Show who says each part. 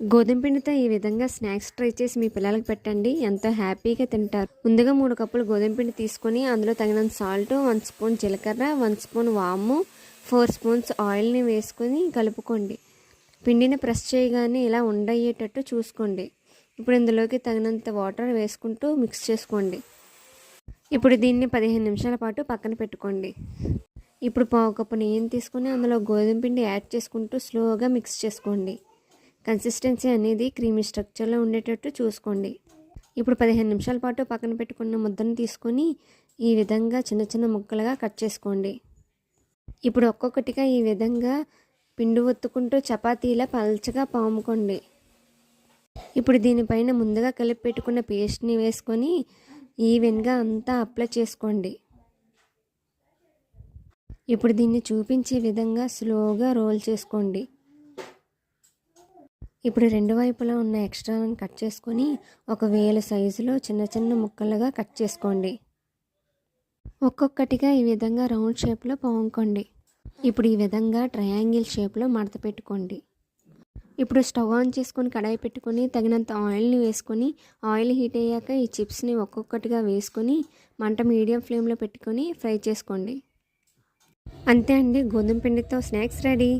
Speaker 1: గోధుమ పిండితో ఈ విధంగా స్నాక్స్ ట్రై చేసి మీ పిల్లలకు పెట్టండి, ఎంతో హ్యాపీగా తింటారు. ముందుగా 3 కప్పులు గోధుమ పిండి తీసుకొని అందులో తగినంత సాల్ట్, 1 స్పూన్ జీలకర్ర, 1 స్పూన్ వాము, 4 స్పూన్స్ ఆయిల్ని వేసుకొని కలుపుకోండి. పిండిని ప్రెస్ చేయగానే ఇలా ఉండయ్యేటట్టు చూసుకోండి. ఇప్పుడు ఇందులోకి తగినంత వాటర్ వేసుకుంటూ మిక్స్ చేసుకోండి. ఇప్పుడు దీన్ని 15 నిమిషాల పాటు పక్కన పెట్టుకోండి. ఇప్పుడు పావు కప్పు నెయ్యిని తీసుకొని అందులో గోధుమ పిండి యాడ్ చేసుకుంటూ స్లోగా మిక్స్ చేసుకోండి. కన్సిస్టెన్సీ అనేది క్రీమీ స్ట్రక్చర్లో ఉండేటట్టు చూసుకోండి. ఇప్పుడు 15 నిమిషాల పాటు పక్కన పెట్టుకున్న ముద్దను తీసుకొని ఈ విధంగా చిన్న చిన్న ముక్కలుగా కట్ చేసుకోండి. ఇప్పుడు ఒక్కొక్కటిగా ఈ విధంగా పిండి ఒత్తుకుంటూ చపాతీలా పల్చగా పాముకోండి. ఇప్పుడు దీనిపైన ముందుగా కలిపి పెట్టుకున్న పేస్ట్ని వేసుకొని ఈవెన్గా అంతా అప్లై చేసుకోండి. ఇప్పుడు దీన్ని చూపించే విధంగా స్లోగా రోల్ చేసుకోండి. ఇప్పుడు 2 వైపులా ఉన్న ఎక్స్ట్రాలను కట్ చేసుకొని ఒక వేలు సైజులో చిన్న చిన్న ముక్కలుగా కట్ చేసుకోండి. ఒక్కొక్కటిగా ఈ విధంగా రౌండ్ షేప్లో పాముకోండి. ఇప్పుడు ఈ విధంగా ట్రయాంగిల్ షేప్లో మడత పెట్టుకోండి. ఇప్పుడు స్టవ్ ఆన్ చేసుకొని కడాయి పెట్టుకొని తగినంత ఆయిల్ని వేసుకొని ఆయిల్ హీట్ అయ్యాక ఈ చిప్స్ని ఒక్కొక్కటిగా వేసుకొని మంట మీడియం ఫ్లేమ్లో పెట్టుకొని ఫ్రై చేసుకోండి. అంతే అండి, గోధుమ పిండితో స్నాక్స్ రెడీ.